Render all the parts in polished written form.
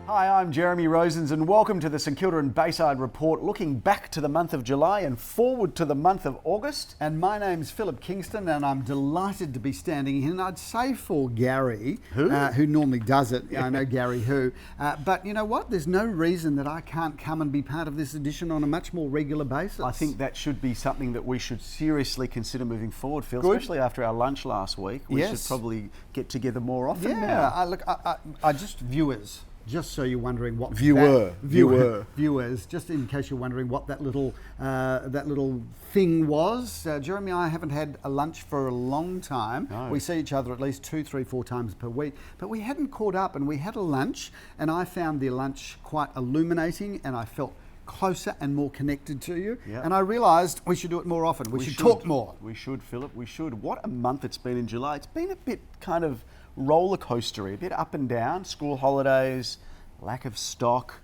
Hi, I'm Jeremy Rosens and welcome to the St Kilda and Bayside report, looking back to the month of July and forward to the month of August. And my name's Philip Kingston and I'm delighted to be standing in, I'd say for Gary, who normally does it. I know Gary who. But you know what? There's no reason that I can't come and be part of this edition on a much more regular basis. I think that should be something that we should seriously consider moving forward, Phil, Good. especially after our lunch last week. We should probably get together more often now. I just viewers. Just so you're wondering what viewers, just in case you're wondering what that little thing was. Jeremy and I haven't had a lunch for a long time. No. We see each other at least 2, 3, 4 times per week, but we hadn't caught up, and we had a lunch, and I found the lunch quite illuminating, and I felt closer and more connected to you. Yep. And I realised we should do it more often. We should talk more. We should, Philip. We should. What a month it's been in July. It's been a bit kind of roller coastery, a bit up and down. School holidays, lack of stock,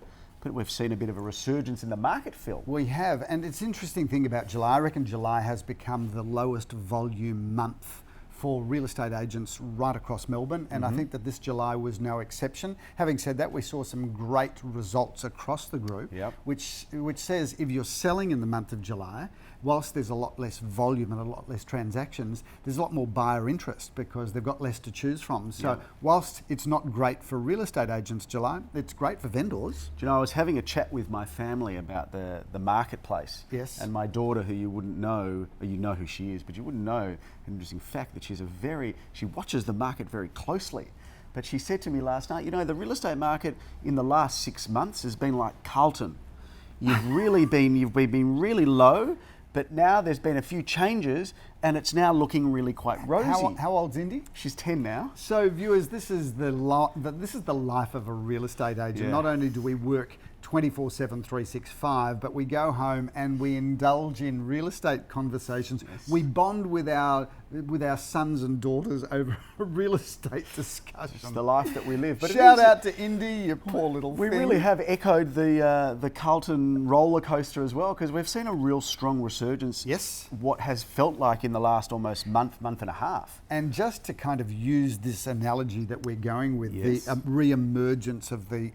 but we've seen a bit of a resurgence in the market, Phil. We have, and it's an interesting thing about July. I reckon July has become the lowest volume month for real estate agents right across Melbourne, and I think that this July was no exception. Having said that, we saw some great results across the group, which says if you're selling in the month of July, whilst there's a lot less volume and a lot less transactions, there's a lot more buyer interest because they've got less to choose from. So whilst it's not great for real estate agents, July, it's great for vendors. Do you know, I was having a chat with my family about the marketplace. Yes. And my daughter, who you wouldn't know, or you know who she is, but you wouldn't know, an interesting fact that she watches the market very closely. But she said to me last night, you know, the real estate market in the last 6 months has been like Carlton. You've been really low, but now there's been a few changes and it's now looking really quite rosy. How old's Indy? She's 10 now. So viewers, this is the life of a real estate agent. Yeah. Not only do we work 24/7, 365, but we go home and we indulge in real estate conversations. Yes. We bond with our sons and daughters over a real estate discussion. It's the life that we live. But Shout out to Indy, you poor little We thing. really have echoed the Carlton roller coaster as well, because we've seen a real strong resurgence. Yes. What has felt like in the last almost month and a half. And just to kind of use this analogy that we're going with, Yes. the re-emergence of the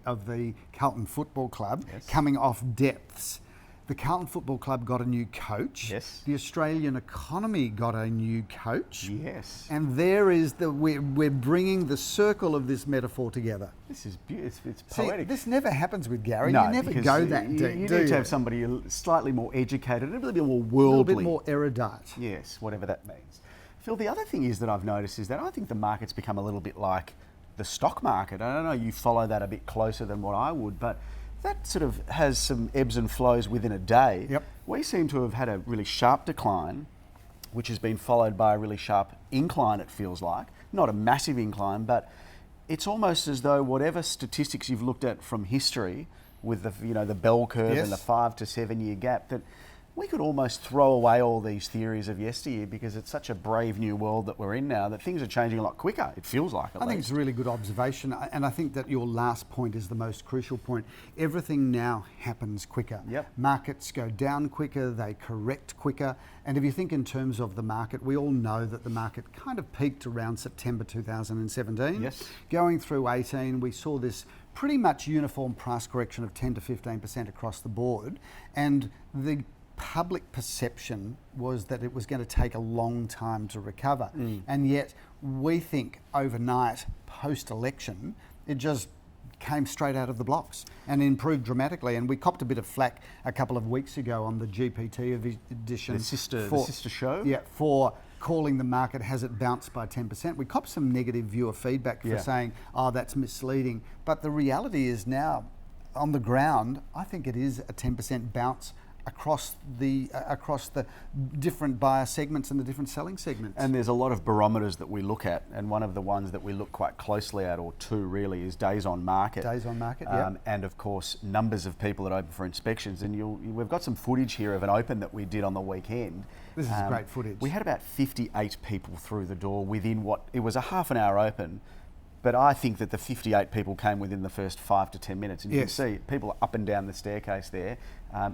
Carlton Football Club coming off depths. The Carlton Football Club got a new coach. Yes. The Australian economy got a new coach. Yes. And there is we're bringing the circle of this metaphor together. This is beautiful. It's See, poetic. this never happens with Gary. No, you never because go that you deep. need do to have somebody slightly more educated, a little bit more worldly. a little bit more erudite. Yes, whatever that means. Phil, the other thing is that I've noticed is that I think the market's become a little bit like the stock market. I don't know, you follow that a bit closer than what I would, but that sort of has some ebbs and flows within a day. Yep. We seem to have had a really sharp decline, which has been followed by a really sharp incline, it feels like. Not a massive incline, but it's almost as though whatever statistics you've looked at from history with the bell curve and the 5 to 7 year gap, that we could almost throw away all these theories of yesteryear because it's such a brave new world that we're in now that things are changing a lot quicker, it feels like. I think it's a really good observation, and I think that your last point is the most crucial point. Everything now happens quicker. Yep. Markets go down quicker, they correct quicker, and if you think in terms of the market, we all know that the market kind of peaked around September 2017. Yes. Going through 18, we saw this pretty much uniform price correction of 10 to 15% across the board, and the public perception was that it was going to take a long time to recover. And yet we think overnight post-election it just came straight out of the blocks and improved dramatically. And we copped a bit of flack a couple of weeks ago on the GPT edition. The sister show? Yeah, for calling the market, has it bounced by 10%? We copped some negative viewer feedback for saying, oh, that's misleading. But the reality is now, on the ground, I think it is a 10% bounce across the different buyer segments and the different selling segments. And there's a lot of barometers that we look at, and one of the ones that we look quite closely at, or two really, is days on market. Days on market, yeah. And of course, numbers of people that open for inspections. And we've got some footage here of an open that we did on the weekend. This is great footage. We had about 58 people through the door within it was a half an hour open. But I think that the 58 people came within the first 5 to 10 minutes. And you can see people are up and down the staircase there.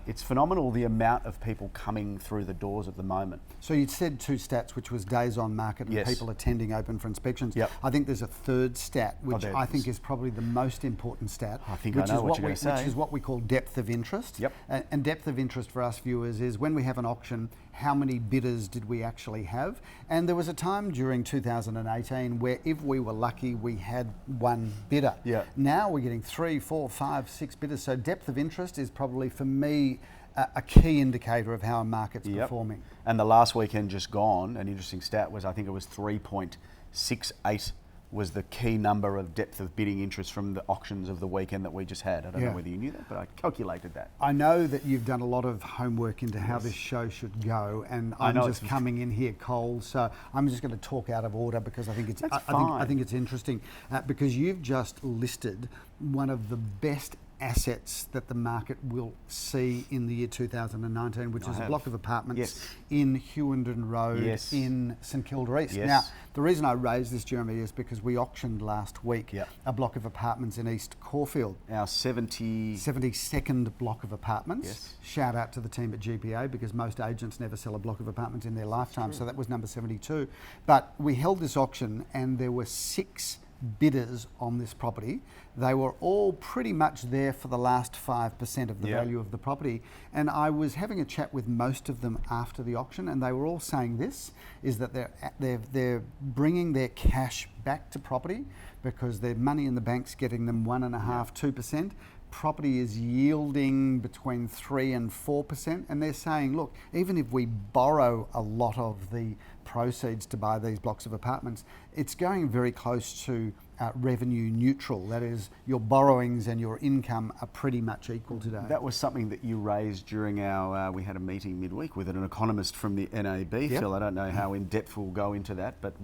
It's phenomenal the amount of people coming through the doors at the moment. So you said two stats, which was days on market and Yes. people attending open for inspections. Yep. I think there's a third stat, which there I is. think is probably the most important stat. I think I know what you're going to say. Which is what we call depth of interest. Yep. And depth of interest for us viewers is when we have an auction, how many bidders did we actually have? And there was a time during 2018 where if we were lucky, we had one bidder. Yeah. Now we're getting 3, 4, 5, 6 bidders. So depth of interest is probably, for me, a key indicator of how a market's performing. And the last weekend just gone, an interesting stat was, I think it was 3.68 was the key number of depth of bidding interest from the auctions of the weekend that we just had. I don't know whether you knew that, but I calculated that. I know that you've done a lot of homework into how this show should go, and I'm just coming in here cold, so I'm just going to talk out of order because I think it's I think it's interesting because you've just listed one of the best assets that the market will see in the year 2019, which is a block of apartments in Hewenden Road in St Kilda East. Yes. Now, the reason I raised this, Jeremy, is because we auctioned last week a block of apartments in East Caulfield. Our 72nd block of apartments. Yes. Shout out to the team at GPA because most agents never sell a block of apartments in their lifetime, so that was number 72. But we held this auction and there were 6 bidders on this property. They were all pretty much there for the last 5% of the value of the property. And I was having a chat with most of them after the auction, and they were all saying this, is that they're bringing their cash back to property because their money in the bank's getting them 1.5%, 2%. Property is yielding between 3 and 4%, and they're saying, look, even if we borrow a lot of the proceeds to buy these blocks of apartments, it's going very close to revenue neutral. That is, your borrowings and your income are pretty much equal today. That was something that you raised during our, we had a meeting midweek with an economist from the NAB, Phil. I don't know how in depth we'll go into that, but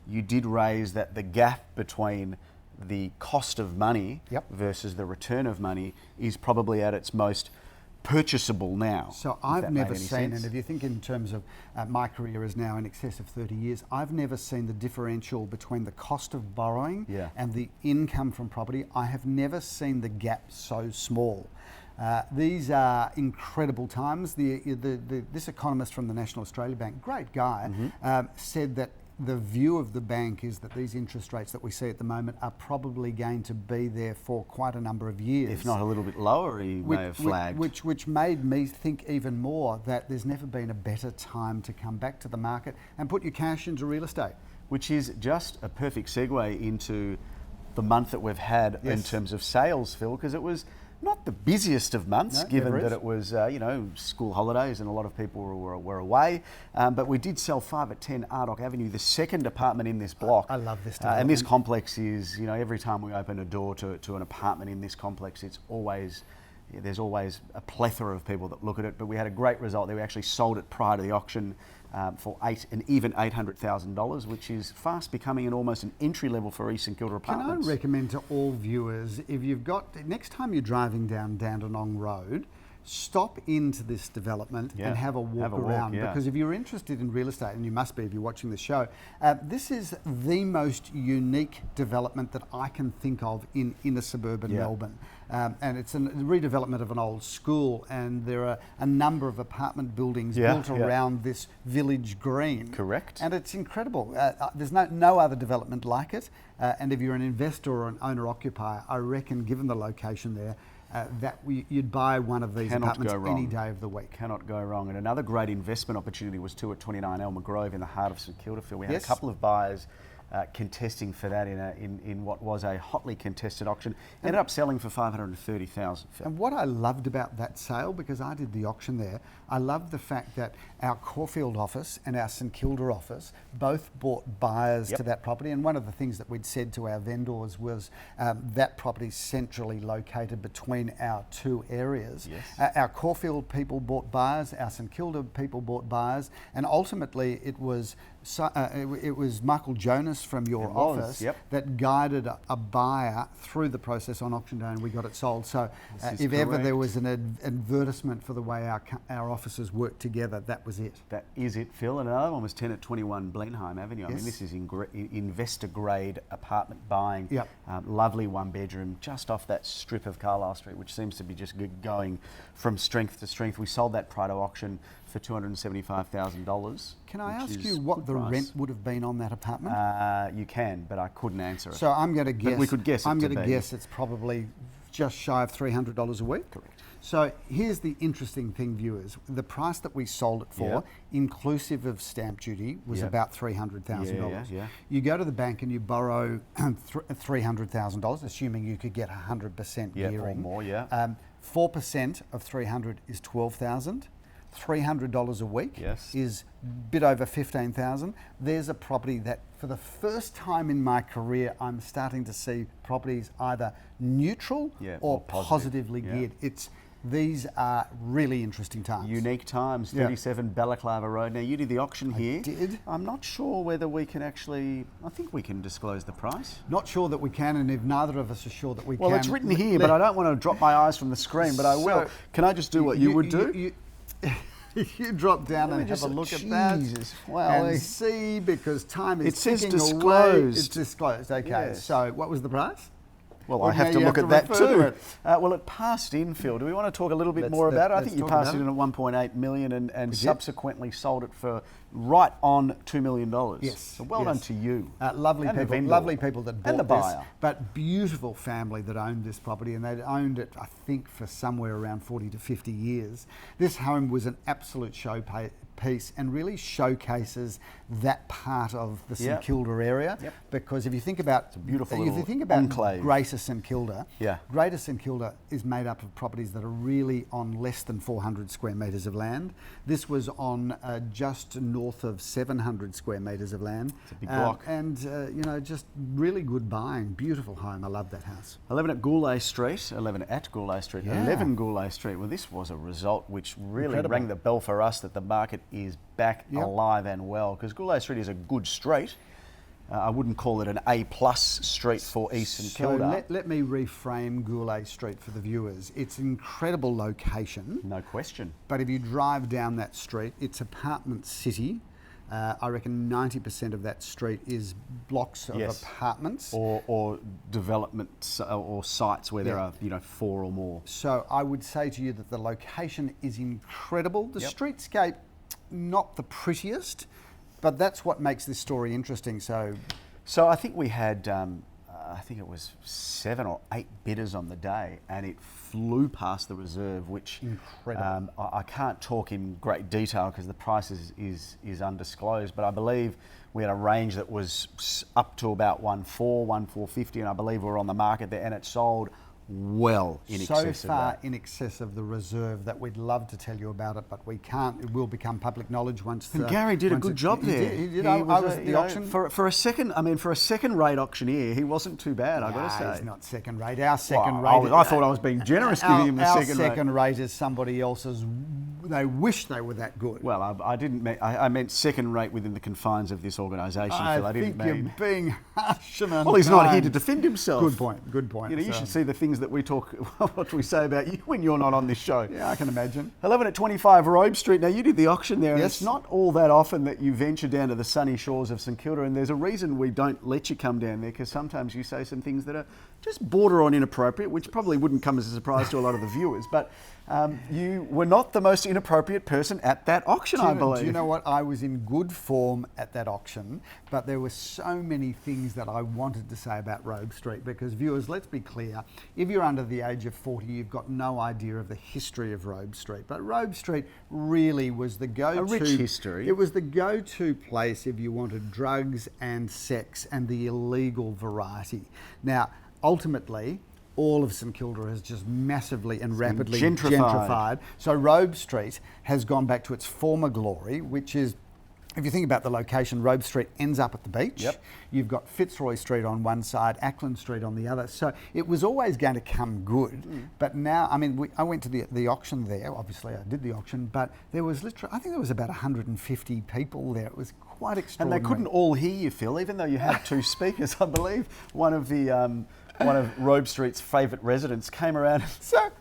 you did raise that the gap between the cost of money versus the return of money is probably at its most purchasable now. So I've never seen, and if you think in terms of my career is now in excess of 30 years, I've never seen the differential between the cost of borrowing and the income from property. I have never seen the gap so small. These are incredible times. This economist from the National Australia Bank, great guy, said that the view of the bank is that these interest rates that we see at the moment are probably going to be there for quite a number of years. If not a little bit lower, he may have flagged. Which made me think even more that there's never been a better time to come back to the market and put your cash into real estate. Which is just a perfect segue into the month that we've had in terms of sales, Phil, because it was not the busiest of months, given that it was, school holidays and a lot of people were away. But we did sell 5 at 10 Ardoch Avenue, the second apartment in this block. I love this and this complex is, every time we open a door to an apartment in this complex, it's always, there's always a plethora of people that look at it. But we had a great result there. We actually sold it prior to the auction for $800,000, which is fast becoming almost an entry level for East St Kilda apartments. Can I recommend to all viewers, if you've got, next time you're driving down Dandenong Road, stop into this development and have a walk around. Because if you're interested in real estate, and you must be if you're watching the show, this is the most unique development that I can think of in inner suburban Melbourne. And it's a redevelopment of an old school, and there are a number of apartment buildings built around this village green. Correct. And it's incredible. There's no other development like it. And if you're an investor or an owner-occupier, I reckon, given the location there, you'd buy one of these apartments any day of the week. Cannot go wrong. And another great investment opportunity was 2 at 29 Elmer Grove in the heart of St Kilda. We had a couple of buyers contesting for that in what was a hotly contested auction. Ended up selling for $530,000. And what I loved about that sale, because I did the auction there, I loved the fact that our Caulfield office and our St Kilda office both bought buyers to that property. And one of the things that we'd said to our vendors was that property centrally located between our two areas. Our Caulfield people bought buyers, our St Kilda people bought buyers, and ultimately it was Michael Jonas promise from your It was, office yep. that guided a buyer through the process on auction day, and we got it sold. So This is if ever there correct. was an advertisement for the way our offices work together, that was it. That is it, Phil. And another one was 10 at 21 Blenheim Avenue. I mean, Yes. this is investor grade apartment buying. Yep. Lovely one bedroom just off that strip of Carlisle Street, which seems to be just going from strength to strength. We sold that Prado auction for $275,000. Can I which ask is you what good the price. rent would have been on that apartment? You can, but I couldn't answer it. So I'm going to guess. we could guess it I'm to going to be. guess it's probably just shy of $300 a week. Correct. So here's the interesting thing, viewers. The price that we sold it for, Yep. inclusive of stamp duty, was Yep. about $300,000. Yeah. You go to the bank and you borrow $300,000, assuming you could get 100% Yeah, or gearing. more, yeah. 4% of 300 is $12,000. $300 a week Yes. is a bit over $15,000. There's a property that, for the first time in my career, I'm starting to see properties either neutral Yeah, or or positive. positively Yeah. geared. These are really interesting times. Unique times, Yeah. 37 Balaclava Road. Now, you did the auction here. did. I'm not sure whether we can actually, I think we can disclose the price. Not sure that we can, and if neither of us are sure that we Well, can. it's written here, but I don't want to drop my eyes from the screen, but I will. So, Can I just do what you would do? You drop down Let me and have just- a look at that Jesus, wow, and see, because time is It says ticking away. disclosed. It's disclosed. Okay. Yes. So what was the price? Well, Well, I have now to you look have at to that refer to too. it. Well, it passed in, Phil. Do we want to talk a little bit Let's- more about it? I let's think you talk passed about it in it. at 1.8 million and did. subsequently sold it for right on $2 million. Yes, So well yes. done to you. Lovely And the people, vendor. lovely people that bought And the this, buyer. but beautiful family that owned this property, and they'd owned it, I think, for somewhere around 40 to 50 years. This home was an absolute showpiece and really showcases that part of the St Yep. Kilda area. Yep. Because if you think about a beautiful if you little think about enclave. Greater St Kilda, Yeah. Greater St Kilda is made up of properties that are really on less than 400 square metres of land. This was on just north of 700 square metres of land. It's a big block. And, just really good buying. Beautiful home. I love that house. 11 at Goulet Street, 11 at Goulet Street, Yeah. 11 Goulet Street. Well, this was a result which really Incredible. rang the bell for us that the market is back Yep. alive and well, because Goulet Street is a good street. I wouldn't call it an A+ street for East St So Kilda. let me reframe Goulet Street for the viewers. It's an incredible location, No question. but if you drive down that street, it's apartment city. I reckon 90% of that street is blocks of Yes. apartments. Or developments or sites where there Yeah. are 4 or more. So I would say to you that the location is incredible. The Yep. streetscape, not the prettiest, but that's what makes this story interesting. So So I think we had, I think it was 7 or 8 bidders on the day, and it flew past the reserve, which Incredible. I can't talk in great detail because the price is undisclosed, but I believe we had a range that was up to about 1.4, 1.450, and I believe we're on the market there, and it sold well in so excess of far that. in excess of the reserve that we'd love to tell you about it, but we can't. It will become public knowledge once. And Gary did a once good job he there. Did, he did. He I was was a- at you the know, auction. for a second-rate auctioneer. He wasn't too bad, I've got to Nah, say. he's not second rate. Our second Well, rate. I thought I was being generous giving him a our second rate. second rate is somebody else's. They wish they were that good. Well, I didn't. I meant second rate within the confines of this organisation, Phil. I didn't think you're mean. being harsh and Well, he's not here to unkind. defend himself. Good point. Good point. You know, you So- should see the things that we talk, what we say about you when you're not on this show. Yeah, I can imagine. 11 at 25 Robe Street. Now, you did the auction there, and Yes. it's not all that often that you venture down to the sunny shores of St Kilda, and there's a reason we don't let you come down there, because sometimes you say some things that are just border on inappropriate, which probably wouldn't come as a surprise to a lot of the viewers, but you were not the most inappropriate person at that auction, I believe. Do you know what? I was in good form at that auction, but there were so many things that I wanted to say about Robe Street, because viewers, let's be clear, if you're under the age of 40, you've got no idea of the history of Robe Street. But Robe Street really was the go-to... A rich history. It was the go-to place if you wanted drugs and sex and the illegal variety. Now, ultimately, all of St Kilda has just massively and rapidly gentrified. gentrified. So Robe Street has gone back to its former glory, which is if you think about the location, Robe Street ends up at the beach. Yep. You've got Fitzroy Street on one side, Ackland Street on the other. So it was always going to come good. But now, I mean, I went to the auction there. Obviously, I did the auction, but there was literally, I think there was about 150 people there. It was quite And extraordinary. they couldn't all hear you, Phil, even though you had two speakers. I believe one of Robe Street's favourite residents came around and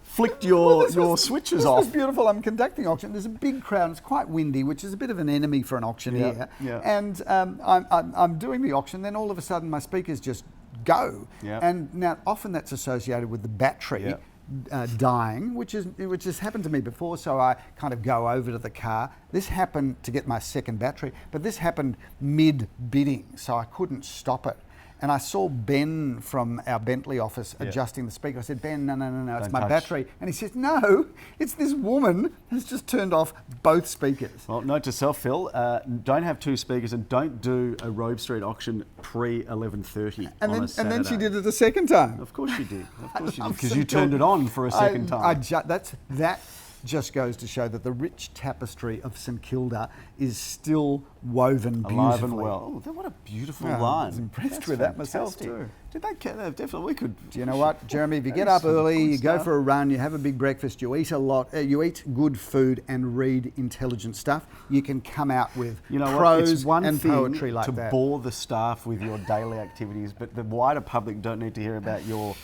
flicked your switches off. This was beautiful. I'm conducting auction. There's a big crowd. It's quite windy, which is a bit of an enemy for an auctioneer. Yeah. And I'm doing the auction. Then all of a sudden, my speakers just go. Yeah. And now often that's associated with the battery. Yeah. Dying, which has happened to me before, so I kind of go over to the car. This happened to get my second battery, but this happened mid-bidding, so I couldn't stop it. And I saw Ben from our Bentley office adjusting the speaker. I said, Ben, no, it's my battery. And he says, no, it's this woman who's just turned off both speakers. Well, note to self, Phil, don't have two speakers and don't do a Robe Street auction pre-11:30 on a Saturday. And then she did it a second time. Of course you did. Of course you did. Because you turned it on for a second time. That just goes to show that the rich tapestry of St Kilda is still woven beautifully. Alive and well. Oh, what a beautiful line. I was impressed with that myself fantastic. too. Did they definitely we could. Do you know what, Jeremy? If you get up early, you go stuff. for a run, you have a big breakfast, you eat a lot, you eat good food and read intelligent stuff, you can come out with prose it's one and thing poetry like to that. bore the staff with your daily activities, but the wider public don't need to hear about your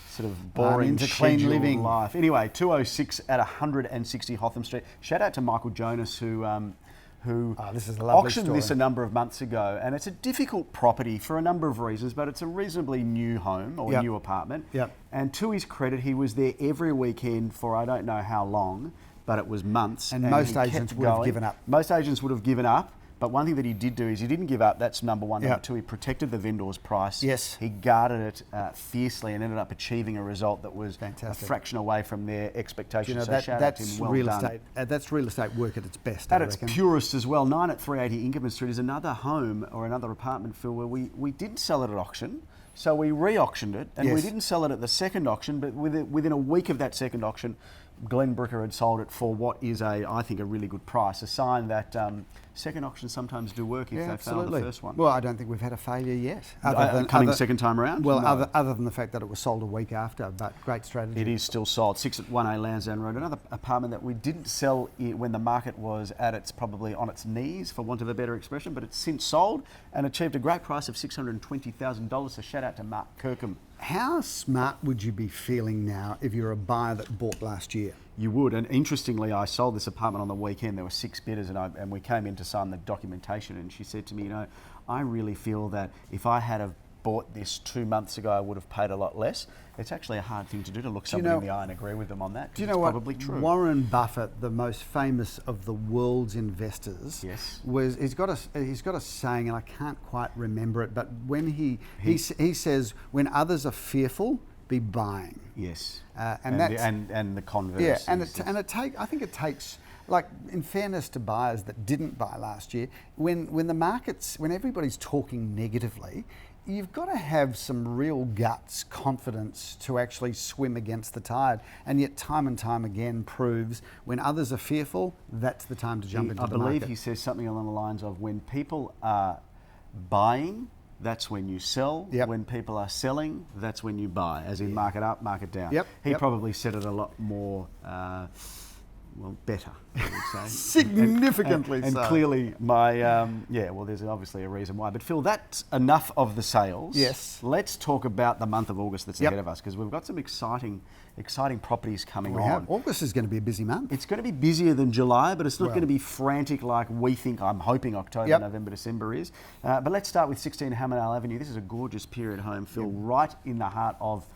sort of boring into clean scheduled living life. Anyway, 206 at 160 Hotham Street. Shout out to Michael Jonas who this is a lovely auctioned story. this a number of months ago, and it's a difficult property for a number of reasons, but it's a reasonably new home or new apartment. Yep. And to his credit, he was there every weekend for I don't know how long, but it was months. And he most kept agents would have going. given up. Most agents would have given up. But one thing that he did do is he didn't give up. That's number one. Number Yep. two, he protected the vendor's price. Yes. He guarded it fiercely and ended up achieving a result that was Fantastic. a fraction away from their expectations. You know, so shout out to that's him. Well real done. estate. That's real estate work at its best. At I its reckon. purest as well. 9 at 380 Inkerman Street is another home or another apartment, Phil, where we didn't sell it at auction. So we re-auctioned it, and we Yes. didn't sell it at the second auction, but within a week of that second auction, Glenn Bricker had sold it for what is I think a really good price. A sign that second auctions sometimes do work if they fail the first one. Well, I don't think we've had a failure yet. Second time around? Well, No. other than the fact that it was sold a week after, but great strategy. It is still sold. 6 at 1A Lansdowne Road. Another apartment that we didn't sell when the market was at probably on its knees, for want of a better expression, but it's since sold and achieved a great price of $620,000. So shout out to Mark Kirkham. How smart would you be feeling now if you're a buyer that bought last year? You would, and interestingly, I sold this apartment on the weekend. There were 6 bidders, and we came in to sign the documentation. And she said to me, I really feel that if I had have bought this 2 months ago, I would have paid a lot less. It's actually a hard thing to do, to look somebody in the eye and agree with them on that. Do you know what? Probably true. Warren Buffett, the most famous of the world's investors, Yes. he's got a saying, and I can't quite remember it, but when he says, when others are fearful, be buying. Yes, and the converse. Yeah, I think it takes, like, in fairness to buyers that didn't buy last year, when everybody's talking negatively, you've got to have some real guts, confidence to actually swim against the tide. And yet time and time again proves when others are fearful, that's the time to jump into the market. I believe he says something along the lines of, when people are buying, that's when you sell. Yep. When people are selling, that's when you buy, as in market up, market down. Yep. He probably said it a lot more, better, I would say. Significantly and so. clearly there's obviously a reason why. But Phil, that's enough of the sales. Yes. Let's talk about the month of August that's Yep. ahead of us, because we've got some exciting properties coming We on. have. August is going to be a busy month. It's going to be busier than July, but it's not going to be frantic like I'm hoping October, Yep. November, December is. But let's start with 16 Hammondale Avenue. This is a gorgeous period home, Phil, right in the heart of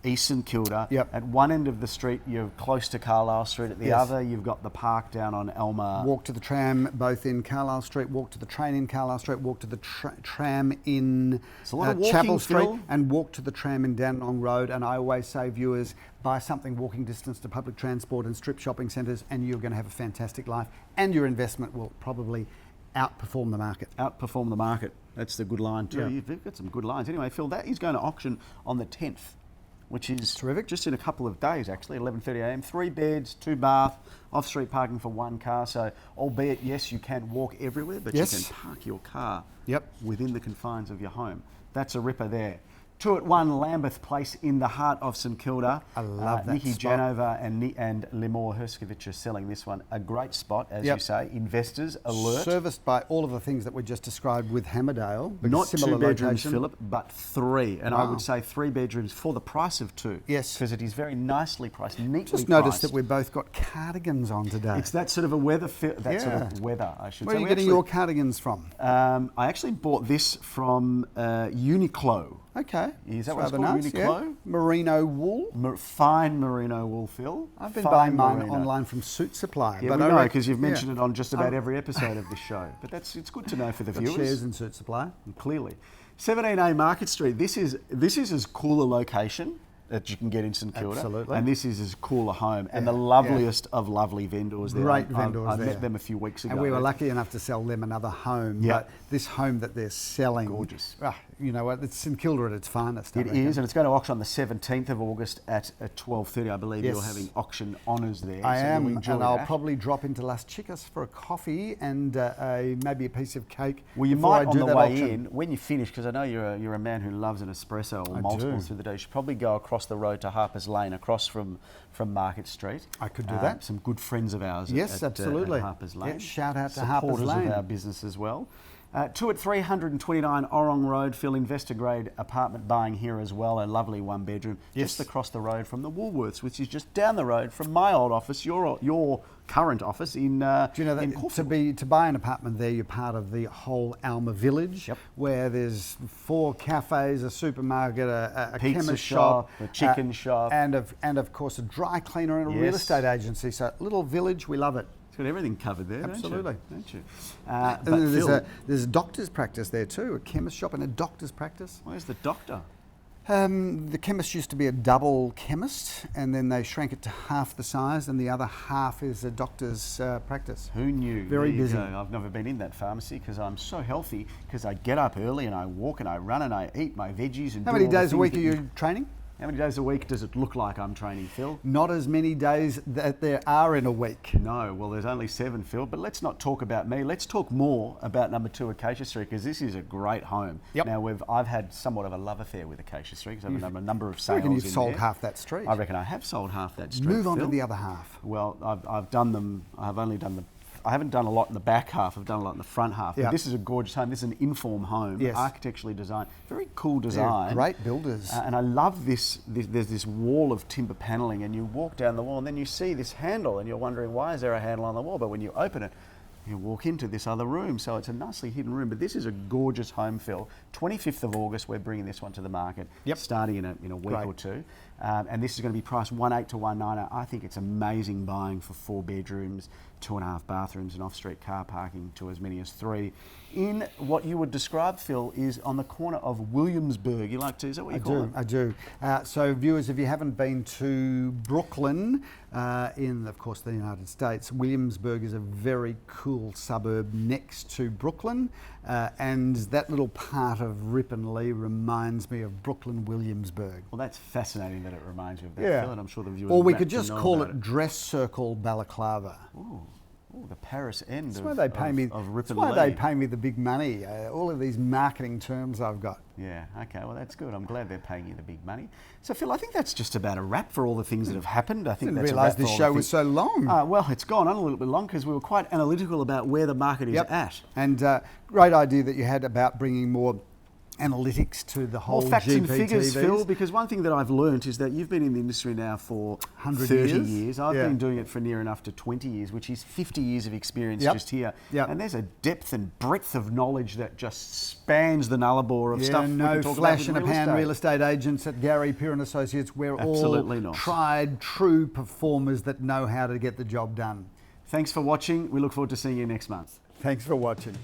East St Kilda. Yep. At one end of the street, you're close to Carlisle Street. At the Yes. other, you've got the park down on Elmer. Walk to the tram both in Carlisle Street, walk to the train in Carlisle Street, walk to the tram in It's a lot of walking, Chapel Street, Phil. and walk to the tram in Dandenong Road. And I always say, viewers, buy something walking distance to public transport and strip shopping centres, and you're going to have a fantastic life. And your investment will probably outperform the market. Outperform the market. That's the good line too. Yeah. You've got some good lines. Anyway, Phil, that is going to auction on the 10th which is Terrific. just in a couple of days, actually, 11:30 a.m. 3 beds, 2 bath, off-street parking for 1 car. So, albeit, yes, you can walk everywhere, but Yes. you can park your car Yep. within the confines of your home. That's a ripper there. 2 at 1 Lambeth Place in the heart of St Kilda. I love that Nikki spot. Janova and Limor Herskovich are selling this one. A great spot, as Yep. you say. Investors alert. Serviced by all of the things that we just described with Hammerdale. because Not similar 2 bedrooms, location. Philip, but 3. And I Wow. would say 3 bedrooms for the price of 2. Yes. Because it is very nicely priced, neatly Just priced. noticed that we've both got cardigans on today. It's that sort of a weather, sort Yeah. of weather, I should Where say. are you We getting actually- your cardigans from? I actually bought this from Uniqlo. Okay. Is that It's what it's rather called, nice, Uniqlo? yeah. Merino wool. Fine merino wool, Phil. I've been Fine buying mine merino. online from Suit Supply. Yeah, but we I know reckon- because you've mentioned yeah. it on just about every episode of this show. But it's good to know for the Got viewers. shares in Suit Supply. Clearly. 17A Market Street. This is as cool a location that you can get in St Kilda. Absolutely. And this is as cool a home. And Yeah, the loveliest of lovely vendors there. Great I vendors there. met them a few weeks ago. And we were lucky enough to sell them another home. Yeah. But this home that they're selling, Gorgeous. You know what? It's St Kilda at its finest. I It reckon. is, and it's going to auction on the 17th of August at 12:30. I believe Yes. you're having auction honours there. I so am, you'll enjoy and I'll that. probably drop into Las Chicas for a coffee and maybe a piece of cake. Well, you before might I on do the that way auction. in, when you finish, because I know you're a man who loves an espresso or I multiples do. through the day. You should probably go across the road to Harper's Lane, across from Market Street. I could do that. Some good friends of ours. Yes, at absolutely. Harper's Yeah, Lane. shout out to Supporters Harper's Lane. of our business as well. 2 at 329 Orong Road, Phil, investor grade apartment buying here as well. A lovely 1 bedroom, Yes. just across the road from the Woolworths, which is just down the road from my old office, your current office in. Do you know in that Caulfield. to buy an apartment there, you're part of the whole Alma Village, Yep. where there's 4 cafes, a supermarket, a Pizza chemist shop, a chicken shop. and of course a dry cleaner and a real Yes. estate agency. So little village, we love it. It's got everything covered there, Absolutely. don't you? And But there's Phil, a doctor's practice there too, a chemist shop and a doctor's practice. where's the doctor? The chemist used to be a double chemist, and then they shrank it to half the size, and the other half is a doctor's practice. Who knew? Very There you busy. go. I've never been in that pharmacy because I'm so healthy because I get up early and I walk and I run and I eat my veggies and How do many all the days a things week that are you training? How many days a week does it look like I'm training, Phil? Not as many days that there are in a week. No, well, there's only 7, Phil. But let's not talk about me. Let's talk more about number 2 Acacia Street because this is a great home. Yep. Now I've had somewhat of a love affair with Acacia Street because I've done a number of I sales. reckon you've in sold there. half that street. I reckon I have sold half that street. Move on to Phil. the other half. Well, I've done them. I haven't done a lot in the back half. I've done a lot in the front half. Yeah. But this is a gorgeous home. This is an inform home, Yes. architecturally designed, very cool They're design. great builders. And I love this. There's this wall of timber paneling, and you walk down the wall, and then you see this handle, and you're wondering why is there a handle on the wall? But when you open it, you walk into this other room. So it's a nicely hidden room. But this is a gorgeous home, Phil. 25th of August, we're bringing this one to the market. Yep. Starting in a week Great. or two. And this is going to be priced 1.8 to 1.9. I think it's amazing buying for 4 bedrooms, 2.5 bathrooms, and off-street car parking to as many as 3. In what you would describe, Phil, is on the corner of Williamsburg. You like to? Is that what you call it? I do. So, viewers, if you haven't been to Brooklyn, in, of course, the United States, Williamsburg is a very cool suburb next to Brooklyn, and that little part of Ripon Lee reminds me of Brooklyn, Williamsburg. Well, that's fascinating that it reminds you of that, Yeah. Phil, and I'm sure the viewers Or we are could rapt to just know call about it Dress Circle Balaclava. Ooh, the Paris end That's of, why they pay me. of Ripon That's why they Lee. pay me the big money. All of these marketing terms I've got. Yeah, okay, well, that's good. I'm glad they're paying you the big money. So, Phil, I think that's just about a wrap for all the things that have happened. I think Didn't that's a realise wrap for this all the show was things- so long. Well, it's gone on a little bit long because we were quite analytical about where the market is at. And great idea that you had about bringing more analytics to the whole More facts and figures, GPTVs. Phil, because one thing that I've learnt is that you've been in the industry now for 100 30 years. years. I've Yeah. been doing it for near enough to 20 years, which is 50 years of experience Yep. just here. Yep. And there's a depth and breadth of knowledge that just spans the nullarbor of stuff we no can talk flash about in a with pan real estate agents at Gary Peer and Associates. We're Absolutely all not. tried, true performers that know how to get the job done. Thanks for watching. We look forward to seeing you next month. Thanks for watching.